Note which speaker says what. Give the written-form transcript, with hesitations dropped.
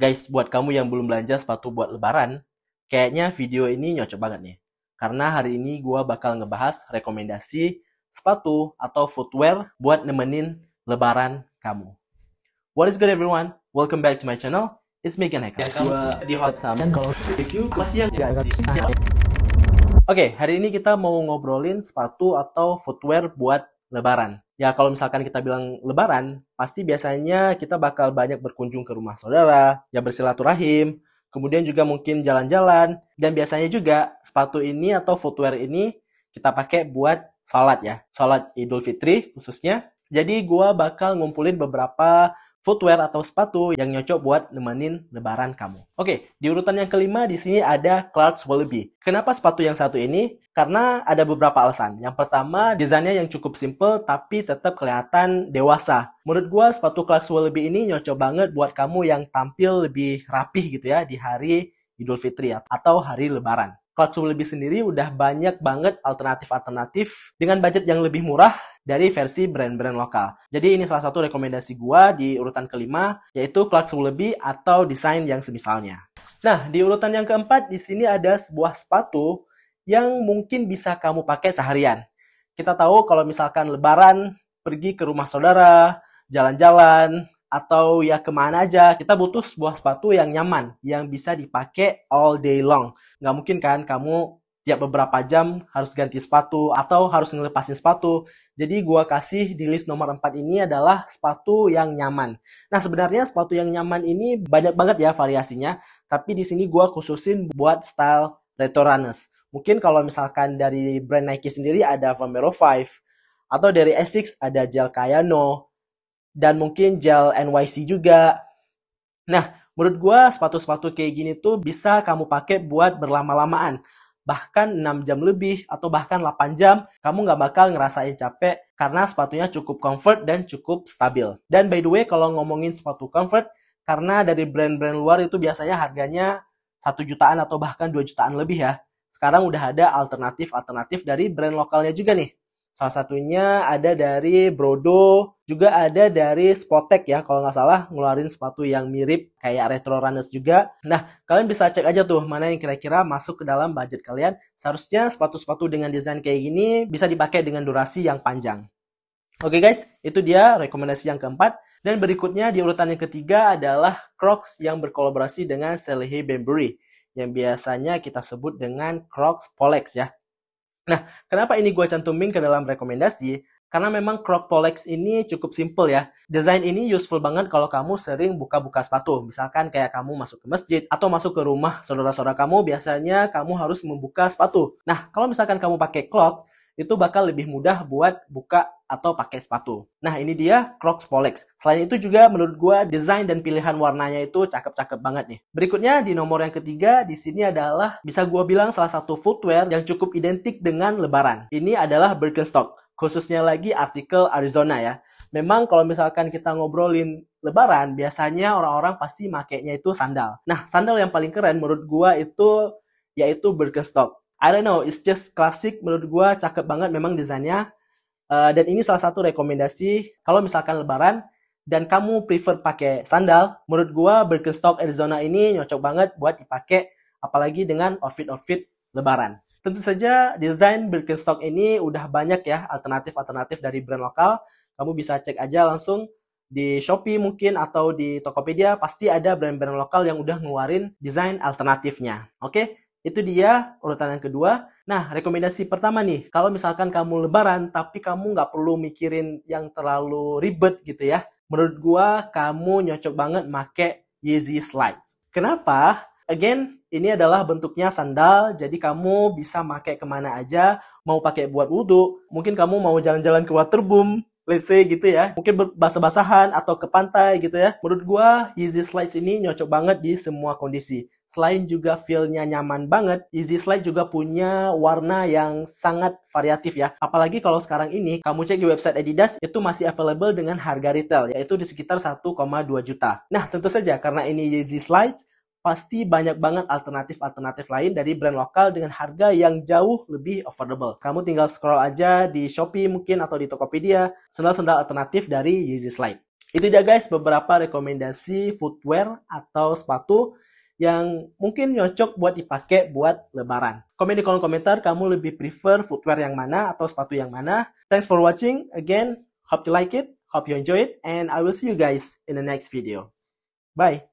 Speaker 1: Guys, buat kamu yang belum belanja sepatu buat lebaran, kayaknya video ini nyocok banget nih. Karena hari ini gue bakal ngebahas rekomendasi sepatu atau footwear buat nemenin lebaran kamu. What is good everyone? Welcome back to my channel. It's Megan Heka. Gue di hot sama kalau review masih yang gak Oke, hari ini kita mau ngobrolin sepatu atau footwear buat lebaran. Ya, kalau misalkan kita bilang lebaran, pasti biasanya kita bakal banyak berkunjung ke rumah saudara, ya bersilaturahim, kemudian juga mungkin jalan-jalan, dan biasanya juga sepatu ini atau footwear ini kita pakai buat sholat ya, sholat Idul Fitri khususnya. Jadi gua bakal ngumpulin beberapa footwear atau sepatu yang nyocok buat nemenin lebaran kamu. Oke, di urutan yang kelima di sini ada Clarks Wallaby. Kenapa sepatu yang satu ini? Karena ada beberapa alasan. Yang pertama, desainnya yang cukup simple tapi tetap kelihatan dewasa. Menurut gua sepatu Clarks Wallaby ini nyocok banget buat kamu yang tampil lebih rapih gitu ya di hari Idul Fitri atau hari lebaran. Clarks Wallaby sendiri udah banyak banget alternatif-alternatif dengan budget yang lebih murah dari versi brand-brand lokal. Jadi ini salah satu rekomendasi gua di urutan kelima, yaitu Clarks Wallaby atau desain yang semisalnya. Nah, di urutan yang keempat di sini ada sebuah sepatu yang mungkin bisa kamu pakai seharian. Kita tahu kalau misalkan lebaran, pergi ke rumah saudara, jalan-jalan, atau ya kemana aja, kita butuh sebuah sepatu yang nyaman, yang bisa dipakai all day long. Nggak mungkin kan kamu tiap beberapa jam harus ganti sepatu atau harus ngelepasin sepatu. Jadi gua kasih di list nomor 4 ini adalah sepatu yang nyaman. Nah, sebenarnya sepatu yang nyaman ini banyak banget ya variasinya, tapi di sini gua khususin buat style retro runners. Mungkin kalau misalkan dari brand Nike sendiri ada Vomero 5, atau dari Asics ada Gel Kayano, dan mungkin Gel NYC juga. Nah, menurut gua sepatu-sepatu kayak gini tuh bisa kamu pakai buat berlama-lamaan. Bahkan 6 jam lebih atau bahkan 8 jam, kamu nggak bakal ngerasain capek karena sepatunya cukup comfort dan cukup stabil. Dan by the way, kalau ngomongin sepatu comfort, karena dari brand-brand luar itu biasanya harganya 1 jutaan atau bahkan 2 jutaan lebih ya. Sekarang udah ada alternatif-alternatif dari brand lokalnya juga nih. Salah satunya ada dari Brodo, juga ada dari Spotek ya, kalau nggak salah ngeluarin sepatu yang mirip kayak retro runners juga. Nah, kalian bisa cek aja tuh mana yang kira-kira masuk ke dalam budget kalian. Seharusnya sepatu-sepatu dengan desain kayak gini bisa dipakai dengan durasi yang panjang. Oke guys, itu dia rekomendasi yang keempat. Dan berikutnya di urutan yang ketiga adalah Crocs yang berkolaborasi dengan Salehe Bembury, yang biasanya kita sebut dengan Crocs Polex ya. Nah, kenapa ini gue cantumin ke dalam rekomendasi? Karena memang Crocs Polex ini cukup simple ya. Desain ini useful banget kalau kamu sering buka-buka sepatu. Misalkan kayak kamu masuk ke masjid atau masuk ke rumah saudara-saudara kamu, biasanya kamu harus membuka sepatu. Nah, kalau misalkan kamu pakai Crocs, itu bakal lebih mudah buat buka atau pakai sepatu. Nah, ini dia Crocs Polex. Selain itu juga menurut gue desain dan pilihan warnanya itu cakep-cakep banget nih. Berikutnya di nomor yang ketiga di sini adalah bisa gue bilang salah satu footwear yang cukup identik dengan lebaran. Ini adalah Birkenstock. Khususnya lagi artikel Arizona ya. Memang kalau misalkan kita ngobrolin lebaran, biasanya orang-orang pasti makainya itu sandal. Nah, sandal yang paling keren menurut gue itu yaitu Birkenstock. I don't know, it's just classic menurut gue, cakep banget memang desainnya. Dan ini salah satu rekomendasi kalau misalkan lebaran dan kamu prefer pakai sandal, menurut gue Birkenstock Arizona ini nyocok banget buat dipakai apalagi dengan outfit-outfit lebaran. Tentu saja desain Birkenstock ini udah banyak ya alternatif-alternatif dari brand lokal. Kamu bisa cek aja langsung di Shopee mungkin atau di Tokopedia, pasti ada brand-brand lokal yang udah ngeluarin desain alternatifnya. Oke? Itu dia urutan yang kedua. Nah, rekomendasi pertama nih, kalau misalkan kamu lebaran tapi kamu nggak perlu mikirin yang terlalu ribet gitu ya, menurut gua kamu nyocok banget make Yeezy Slides. Kenapa? Again, ini adalah bentuknya sandal, jadi kamu bisa pakai kemana aja, mau pakai buat wudhu, mungkin kamu mau jalan-jalan ke waterboom, let's say gitu ya, mungkin basah-basahan atau ke pantai gitu ya. Menurut gua Yeezy Slides ini nyocok banget di semua kondisi. Selain juga feel-nya nyaman banget, Yeezy Slide juga punya warna yang sangat variatif ya. Apalagi kalau sekarang ini, kamu cek di website Adidas, itu masih available dengan harga retail, yaitu di sekitar 1,2 juta. Nah, tentu saja karena ini Yeezy Slides, pasti banyak banget alternatif-alternatif lain dari brand lokal dengan harga yang jauh lebih affordable. Kamu tinggal scroll aja di Shopee mungkin atau di Tokopedia, sendal-sendal alternatif dari Yeezy Slide. Itu dia guys, beberapa rekomendasi footwear atau sepatu yang mungkin cocok buat dipakai buat lebaran. Komen di kolom komentar kamu lebih prefer footwear yang mana atau sepatu yang mana. Thanks for watching. Again, hope you like it, hope you enjoy it, and I will see you guys in the next video. Bye!